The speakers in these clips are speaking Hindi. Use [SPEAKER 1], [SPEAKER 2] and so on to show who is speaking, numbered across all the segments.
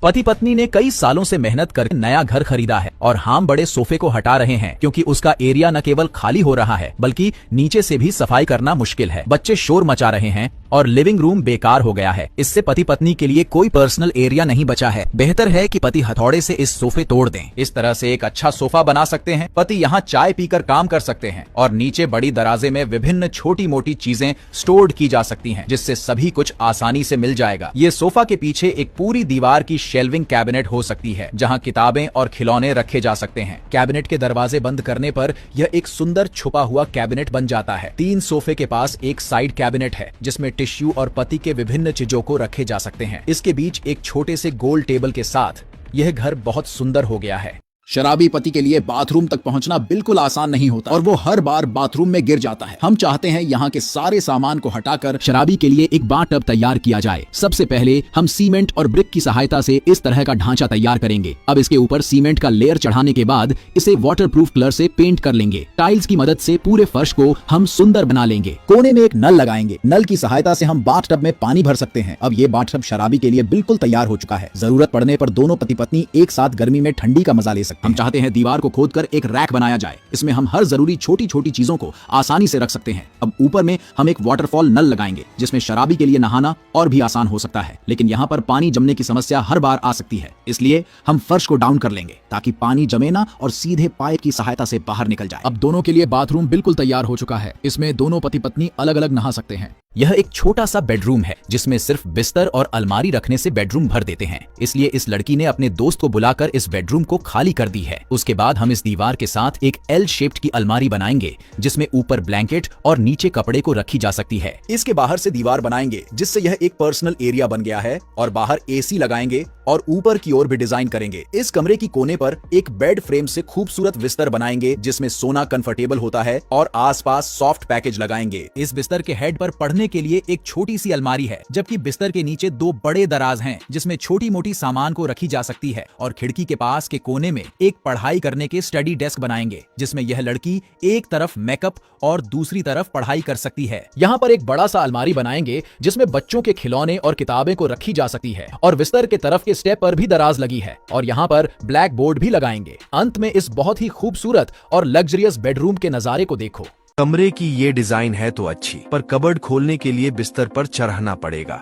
[SPEAKER 1] पति पत्नी ने कई सालों से मेहनत कर नया घर खरीदा है और हम बड़े सोफे को हटा रहे हैं क्योंकि उसका एरिया न केवल खाली हो रहा है बल्कि नीचे से भी सफाई करना मुश्किल है। बच्चे शोर मचा रहे हैं और लिविंग रूम बेकार हो गया है। इससे पति पत्नी के लिए कोई पर्सनल एरिया नहीं बचा है। बेहतर है कि पति हथौड़े से इस सोफे तोड़ दें। इस तरह से एक अच्छा सोफा बना सकते हैं। पति यहाँ चाय पीकर काम कर सकते हैं और नीचे बड़ी दराजे में विभिन्न छोटी मोटी चीजें स्टोर्ड की जा सकती हैं, जिससे सभी कुछ आसानी से मिल जाएगा। ये सोफा के पीछे एक पूरी दीवार की शेल्विंग कैबिनेट हो सकती है जहां किताबें और खिलौने रखे जा सकते हैं। कैबिनेट के दरवाजे बंद करने पर यह एक सुंदर छुपा हुआ कैबिनेट बन जाता है। 3 सोफे के पास एक साइड कैबिनेट है जिसमें टिश्यू और पति के विभिन्न चीजों को रखे जा सकते हैं। इसके बीच एक छोटे से गोल टेबल के साथ यह घर बहुत सुंदर हो गया है।
[SPEAKER 2] शराबी पति के लिए बाथरूम तक पहुंचना बिल्कुल आसान नहीं होता और वो हर बार बाथरूम में गिर जाता है। हम चाहते हैं यहाँ के सारे सामान को हटाकर शराबी के लिए एक बाथ टब तैयार किया जाए। सबसे पहले हम सीमेंट और ब्रिक की सहायता से इस तरह का ढांचा तैयार करेंगे। अब इसके ऊपर सीमेंट का लेयर चढ़ाने के बाद इसे वाटरप्रूफ कलर से पेंट कर लेंगे। टाइल्स की मदद से पूरे फर्श को हम सुंदर बना लेंगे। कोने में एक नल लगाएंगे। नल की सहायता से हम बाथ टब में पानी भर सकते हैं। अब ये बाथ टब शराबी के लिए बिल्कुल तैयार हो चुका है। जरूरत पड़ने पर दोनों पति पत्नी एक साथ गर्मी में ठंडी का मजा ले सकते हैं। हम चाहते हैं दीवार को खोदकर एक रैक बनाया जाए। इसमें हम हर जरूरी छोटी छोटी चीजों को आसानी से रख सकते हैं। अब ऊपर में हम एक वाटरफॉल नल लगाएंगे जिसमें शराबी के लिए नहाना और भी आसान हो सकता है, लेकिन यहाँ पर पानी जमने की समस्या हर बार आ सकती है। इसलिए हम फर्श को डाउन कर लेंगे ताकि पानी जमे ना और सीधे पाइप की सहायता से बाहर निकल जाए। अब दोनों के लिए बाथरूम बिल्कुल तैयार हो चुका है। इसमें दोनों पति पत्नी अलग अलग नहा सकते हैं।
[SPEAKER 1] यह एक छोटा सा बेडरूम है जिसमें सिर्फ बिस्तर और अलमारी रखने से बेडरूम भर देते हैं। इसलिए इस लड़की ने अपने दोस्त को बुलाकर इस बेडरूम को खाली कर दी है। उसके बाद हम इस दीवार के साथ एक एल शेप्ड की अलमारी बनाएंगे जिसमें ऊपर ब्लैंकेट और नीचे कपड़े को रखी जा सकती है। इसके बाहर से दीवार बनाएंगे जिससे यह एक पर्सनल एरिया बन गया है और बाहर एसी लगाएंगे और ऊपर की ओर भी डिजाइन करेंगे। इस कमरे की कोने पर एक बेड फ्रेम से खूबसूरत बिस्तर बनाएंगे जिसमें सोना कंफर्टेबल होता है और आसपास सॉफ्ट पैकेज लगाएंगे। इस बिस्तर के हेड पर पढ़ने के लिए एक छोटी सी अलमारी है, जबकि बिस्तर के नीचे 2 बड़े दराज हैं जिसमें छोटी मोटी सामान को रखी जा सकती है। और खिड़की के पास के कोने में एक पढ़ाई करने के स्टडी डेस्क बनाएंगे जिसमें यह लड़की एक तरफ मेकअप और दूसरी तरफ पढ़ाई कर सकती है। यहाँ पर एक बड़ा सा अलमारी बनाएंगे जिसमें बच्चों के खिलौने और किताबें को रखी जा सकती है और बिस्तर के तरफ के स्टेप पर भी दराज लगी है और यहाँ पर ब्लैक बोर्ड भी लगाएंगे। अंत में इस बहुत ही खूबसूरत और लग्जरियस बेडरूम के नजारे को देखो।
[SPEAKER 3] कमरे की ये डिजाइन है तो अच्छी, पर कबर्ड खोलने के लिए बिस्तर पर चढ़ना पड़ेगा।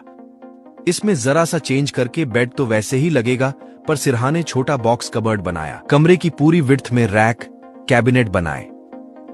[SPEAKER 3] इसमें जरा सा चेंज करके बेड तो वैसे ही लगेगा, पर सिरहाने छोटा बॉक्स कबर्ड बनाया। कमरे की पूरी विड्थ में रैक कैबिनेट बनाए।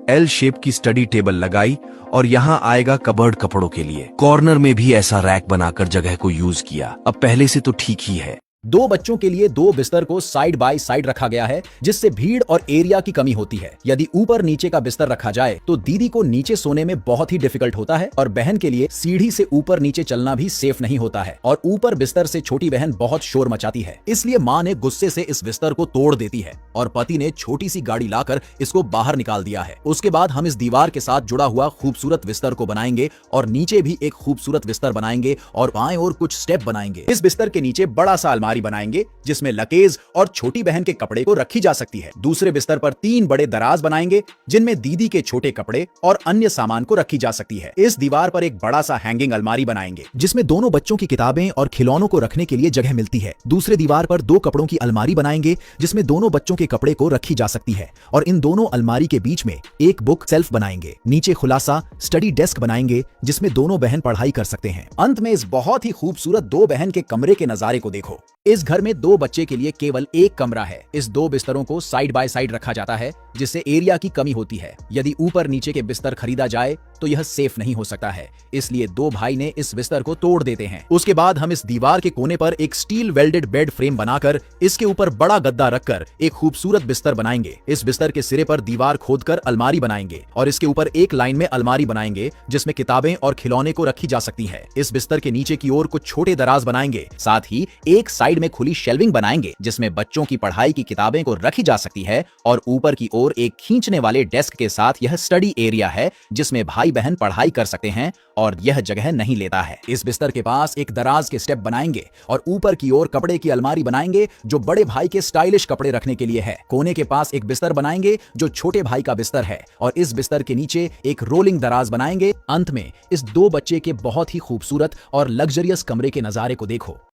[SPEAKER 3] एल शेप की स्टडी टेबल लगाई और यहाँ आएगा कबर्ड कपड़ों के लिए। कॉर्नर में भी ऐसा रैक बनाकर जगह को यूज किया। अब पहले से तो ठीक ही है।
[SPEAKER 1] 2 बच्चों के लिए 2 बिस्तर को साइड बाय साइड रखा गया है जिससे भीड़ और एरिया की कमी होती है। यदि ऊपर नीचे का बिस्तर रखा जाए तो दीदी को नीचे सोने में बहुत ही डिफिकल्ट होता है और बहन के लिए सीढ़ी से ऊपर नीचे चलना भी सेफ नहीं होता है और ऊपर बिस्तर से छोटी बहन बहुत शोर मचाती है। इसलिए माँ ने गुस्से से इस बिस्तर को तोड़ देती है और पति ने छोटी सी गाड़ी लाकर इसको बाहर निकाल दिया है। उसके बाद हम इस दीवार के साथ जुड़ा हुआ खूबसूरत बिस्तर को बनाएंगे और नीचे भी एक खूबसूरत बिस्तर बनाएंगे और बाएं और कुछ स्टेप बनाएंगे। इस बिस्तर के नीचे बड़ा सा अलमारी बनाएंगे जिसमें लकेज और छोटी बहन के कपड़े को रखी जा सकती है। दूसरे बिस्तर पर 3 बड़े दराज बनाएंगे जिनमें दीदी के छोटे कपड़े और अन्य सामान को रखी जा सकती है। इस दीवार पर एक बड़ा सा हैंगिंग अलमारी बनाएंगे जिसमें दोनों बच्चों की किताबें और खिलौनों को रखने के लिए जगह मिलती है। दूसरे दीवार पर 2 कपड़ों की अलमारी बनाएंगे जिसमें दोनों बच्चों के कपड़े को रखी जा सकती है और इन दोनों अलमारी के बीच में एक बुक सेल्फ बनाएंगे। नीचे खुलासा स्टडी डेस्क बनाएंगे जिसमें दोनों बहन पढ़ाई कर सकते हैं। अंत में इस बहुत ही खूबसूरत 2 बहन के कमरे के नजारे को देखो। इस घर में 2 बच्चे के लिए केवल एक कमरा है। इस 2 बिस्तरों को साइड बाय साइड रखा जाता है जिससे एरिया की कमी होती है। यदि ऊपर नीचे के बिस्तर खरीदा जाए तो यह सेफ नहीं हो सकता है, इसलिए 2 भाई ने इस बिस्तर को तोड़ देते हैं। उसके बाद हम इस दीवार के कोने पर एक स्टील वेल्डेड बेड फ्रेम बनाकर इसके ऊपर बड़ा गद्दा रखकर एक खूबसूरत बिस्तर बनाएंगे। इस बिस्तर के सिरे पर दीवार खोदकर अलमारी बनाएंगे और इसके ऊपर एक लाइन में अलमारी बनाएंगे जिसमें किताबें और खिलौने को रखी जा सकती है। इस बिस्तर के नीचे की ओर कुछ छोटे दराज बनाएंगे। साथ ही एक साइड में खुली शेल्विंग बनाएंगे जिसमें बच्चों की पढ़ाई की किताबें को रखी जा सकती है और ऊपर की ओर एक खींचने वाले डेस्क के साथ यह स्टडी एरिया है जिसमें भाई बहन पढ़ाई कर सकते हैं और यह जगह नहीं लेता है। इस बिस्तर के पास एक दराज के स्टेप बनाएंगे और ऊपर की ओर कपड़े की अलमारी बनाएंगे जो बड़े भाई के स्टाइलिश कपड़े रखने के लिए है। कोने के पास एक बिस्तर बनाएंगे जो छोटे भाई का बिस्तर है और इस बिस्तर के नीचे एक रोलिंग दराज बनाएंगे। अंत में इस 2 बच्चे के बहुत ही खूबसूरत और लग्जरियस कमरे के नजारे को देखो।